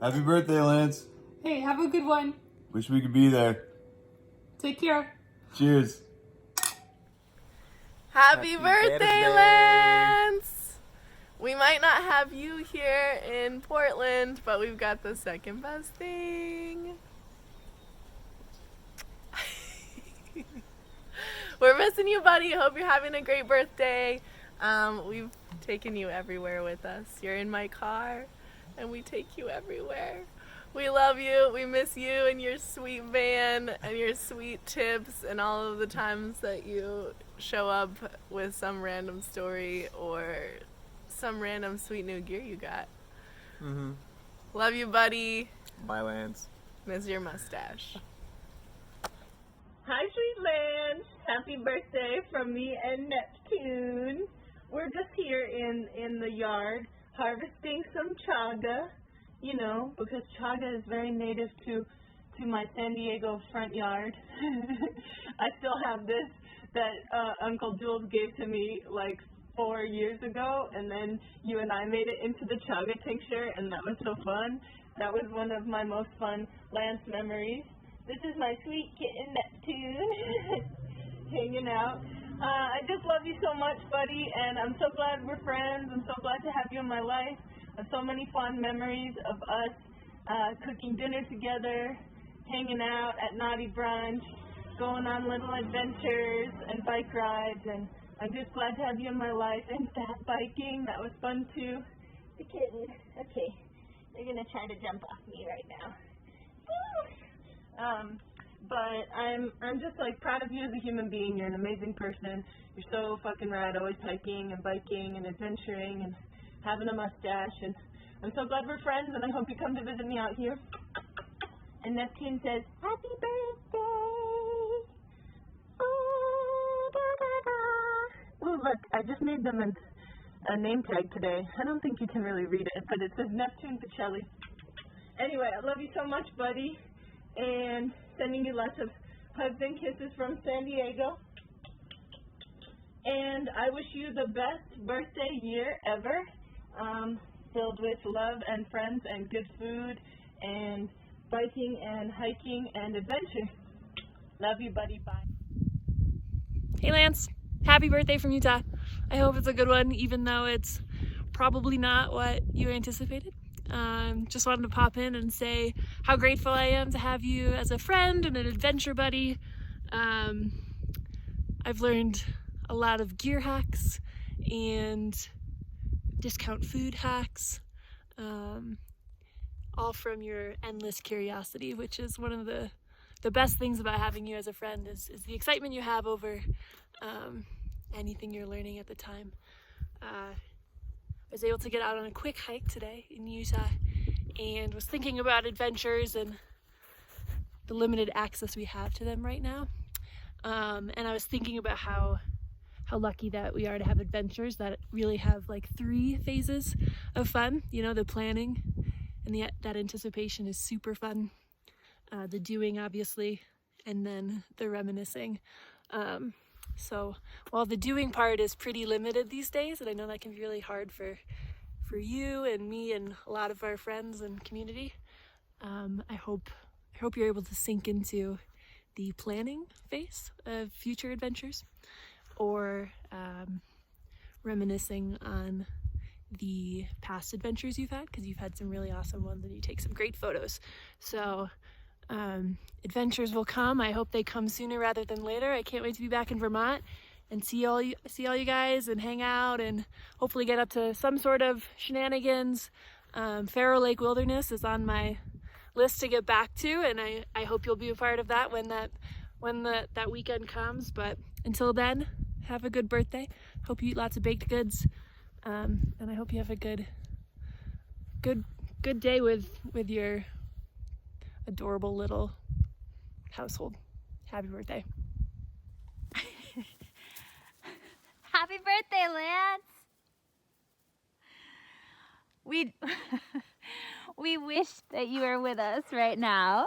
Happy birthday, Lance. Hey, have a good one. Wish we could be there. Take care. Cheers. Happy birthday, Lance! We might not have you here in Portland, but we've got the second best thing. We're missing you, buddy. Hope you're having a great birthday. We've taken you everywhere with us. You're in my car, and we take you everywhere. We love you. We miss you and your sweet van and your sweet tips and all of the times that you show up with some random story or some random sweet new gear you got. Love you, buddy. Bye, Lance. Miss your mustache. Hi, sweet Lance. Happy birthday from me and Neptune. We're just here in the yard harvesting some chaga, you know, because chaga is very native to my San Diego front yard. I still have this that Uncle Jules gave to me like 4 years ago, and then you and I made it into the chaga tincture, and that was so fun. That was one of my most fun Lance memories. This is my sweet kitten Neptune, hanging out. I just love you so much, buddy, and I'm so glad we're friends. I'm so glad to have you in my life. I have so many fond memories of us cooking dinner together, hanging out at Naughty Brunch, going on little adventures and bike rides, and I'm just glad to have you in my life. And fat biking, that was fun too. The kitten, okay, they're gonna try to jump off me right now. But I'm just like proud of you as a human being. You're an amazing person. You're so fucking rad, always hiking and biking and adventuring and having a mustache. And I'm so glad we're friends, and I hope you come to visit me out here. And Neptune says, happy birthday! Oh, da, da, da. Ooh, look, I just made them a name tag today. I don't think you can really read it, but it says Neptune Pacelli. Anyway, I love you so much, buddy. And sending you lots of hugs and kisses from San Diego. And I wish you the best birthday year ever, filled with love and friends and good food and biking and hiking and adventure. Love you, buddy. Bye. Hey, Lance. Happy birthday from Utah. I hope it's a good one, even though it's probably not what you anticipated. Just wanted to pop in and say how grateful I am to have you as a friend and an adventure buddy. I've learned a lot of gear hacks and discount food hacks, all from your endless curiosity, which is one of the best things about having you as a friend is the excitement you have over anything you're learning at the time. I was able to get out on a quick hike today in Utah and was thinking about adventures and the limited access we have to them right now. And I was thinking about how lucky that we are to have adventures that really have like 3 phases of fun. You know, the planning and that anticipation is super fun. The doing, obviously, and then the reminiscing. So while the doing part is pretty limited these days, and I know that can be really hard for you and me and a lot of our friends and community, I hope you're able to sink into the planning phase of future adventures, or reminiscing on the past adventures you've had, because you've had some really awesome ones and you take some great photos. So adventures will come. I hope they come sooner rather than later. I can't wait to be back in Vermont and see all you guys and hang out and hopefully get up to some sort of shenanigans. Faro Lake Wilderness is on my list to get back to, and I hope you'll be a part of that when that weekend comes. But until then, have a good birthday. Hope you eat lots of baked goods, and I hope you have a good day with your adorable little household. Happy birthday. Happy birthday, Lance. We wish that you were with us right now,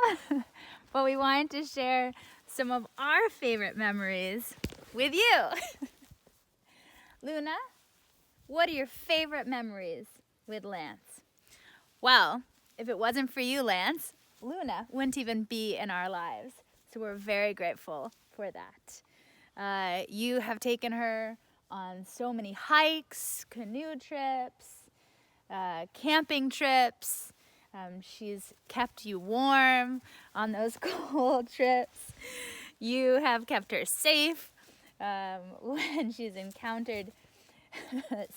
but we wanted to share some of our favorite memories with you. Luna, what are your favorite memories with Lance? Well, if it wasn't for you, Lance, Luna wouldn't even be in our lives. So we're very grateful for that. You have taken her on so many hikes, canoe trips, camping trips. She's kept you warm on those cold trips. You have kept her safe when she's encountered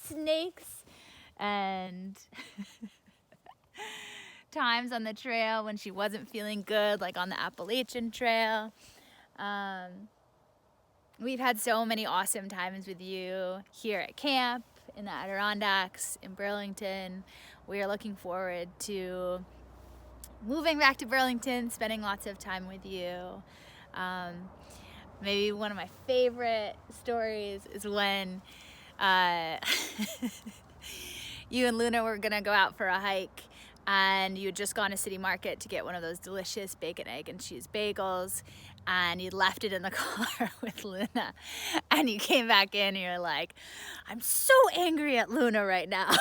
snakes and times on the trail when she wasn't feeling good, like on the Appalachian Trail. We've had so many awesome times with you here at camp, in the Adirondacks, in Burlington. We are looking forward to moving back to Burlington, spending lots of time with you. Maybe one of my favorite stories is when you and Luna were gonna go out for a hike, and you had just gone to City Market to get one of those delicious bacon, egg, and cheese bagels, and you left it in the car with Luna, and you came back in and you're like, I'm so angry at Luna right now.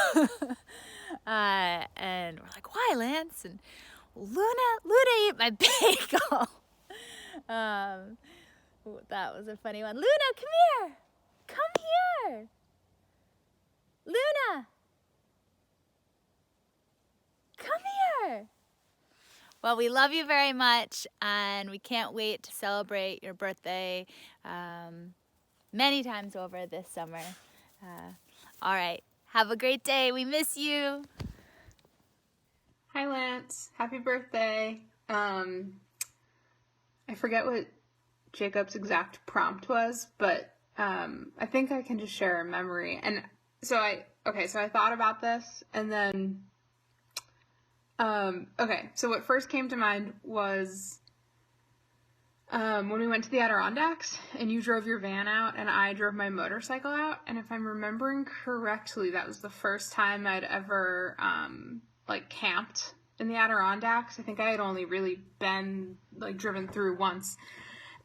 And we're like, why, Lance? And Luna ate my bagel. That was a funny one. Luna, come here. Come here. Luna. Come here. Well, we love you very much, and we can't wait to celebrate your birthday many times over this summer. All right. Have a great day. We miss you. Hi, Lance. Happy birthday. I forget what Jacob's exact prompt was, but I think I can just share a memory. And so I thought about this, and then so what first came to mind was when we went to the Adirondacks and you drove your van out and I drove my motorcycle out. And if I'm remembering correctly, that was the first time I'd ever camped in the Adirondacks. I think I had only really been driven through once.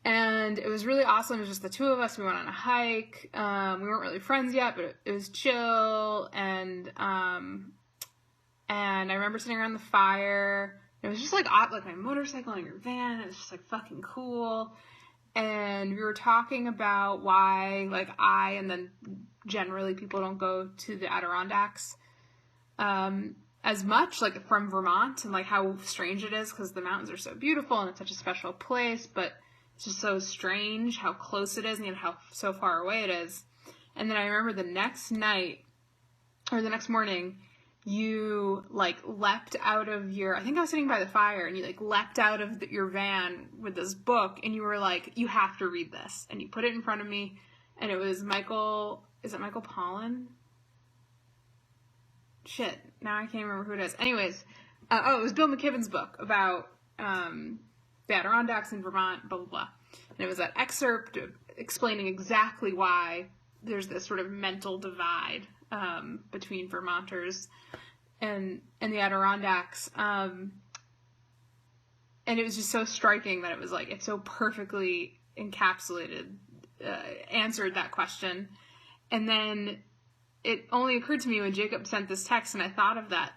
And it was really awesome. It was just the two of us. We went on a hike. We weren't really friends yet, but it was chill. And I remember sitting around the fire. It was just like my motorcycle and your van. It was just fucking cool. And we were talking about why and then generally people don't go to the Adirondacks as much, from Vermont, and how strange it is because the mountains are so beautiful and it's such a special place, but it's just so strange how close it is and yet how so far away it is. And then I remember the next night or the next morning, you leapt out of I think I was sitting by the fire, and you leapt out of your van with this book, and you were like, you have to read this. And you put it in front of me, and it was Michael Pollan? Shit, now I can't remember who it is. Anyways, it was Bill McKibben's book about the Adirondacks in Vermont, blah, blah, blah. And it was that excerpt explaining exactly why there's this sort of mental divide between Vermonters and the Adirondacks. And it was just so striking that it was it so perfectly encapsulated, answered that question. And then it only occurred to me when Jacob sent this text, and I thought of that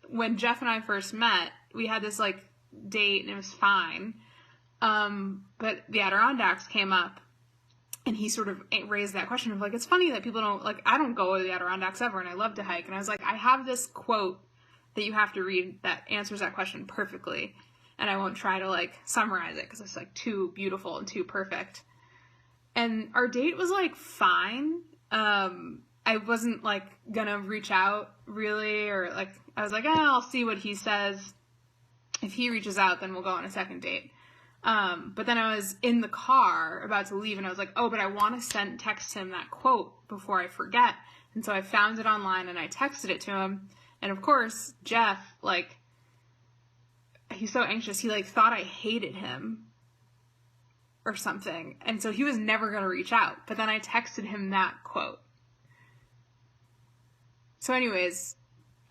when Jeff and I first met, we had this date and it was fine. But the Adirondacks came up, and he sort of raised that question of it's funny that people don't I don't go to the Adirondacks ever, and I love to hike. And I was like, I have this quote that you have to read that answers that question perfectly. And I won't try to summarize it because it's too beautiful and too perfect. And our date was fine. I wasn't gonna reach out really, or I was I'll see what he says. If he reaches out, then we'll go on a second date. But then I was in the car about to leave, and I was like, oh, but I want to text him that quote before I forget. And so I found it online and I texted it to him. And of course, Jeff, he's so anxious. He thought I hated him or something. And so he was never going to reach out. But then I texted him that quote. So anyways,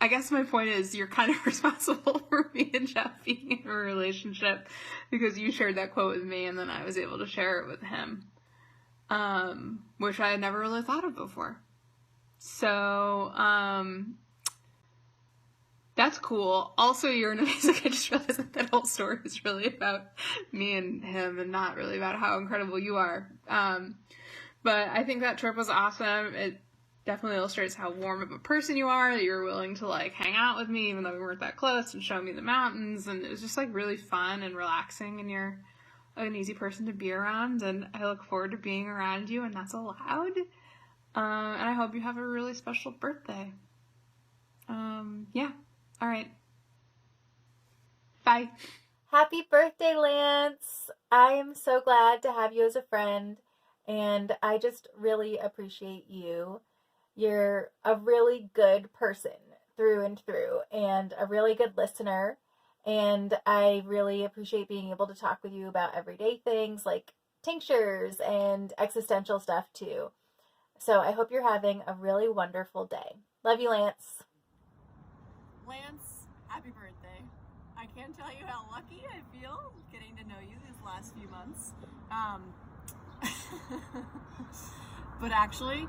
I guess my point is you're kind of responsible for me and Jeff being in a relationship because you shared that quote with me and then I was able to share it with him, which I had never really thought of before. So, That's cool. Also, you're an amazing. I just realized that whole story is really about me and him and not really about how incredible you are. But I think that trip was awesome. It definitely illustrates how warm of a person you are, that you're willing to like hang out with me even though we weren't that close and show me the mountains. And it was just like really fun and relaxing, and you're an easy person to be around, and I look forward to being around you, and that's allowed. And I hope you have a really special birthday. Yeah. All right. Bye. Happy birthday, Lance. I am so glad to have you as a friend, and I just really appreciate you. You're a really good person through and through, and a really good listener, and I really appreciate being able to talk with you about everyday things like tinctures and existential stuff too. So I hope you're having a really wonderful day. Love you, Lance. Lance, happy birthday. I can't tell you how lucky I feel getting to know you these last few months. But actually,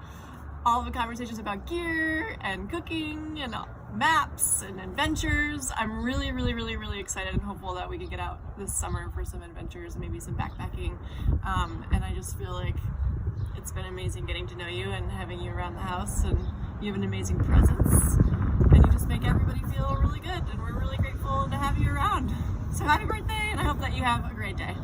all the conversations about gear and cooking and maps and adventures, I'm really, really, really, really excited and hopeful that we can get out this summer for some adventures and maybe some backpacking. And I just feel like it's been amazing getting to know you and having you around the house, and you have an amazing presence, and you just make everybody feel really good, and we're really grateful to have you around. So happy birthday, and I hope that you have a great day.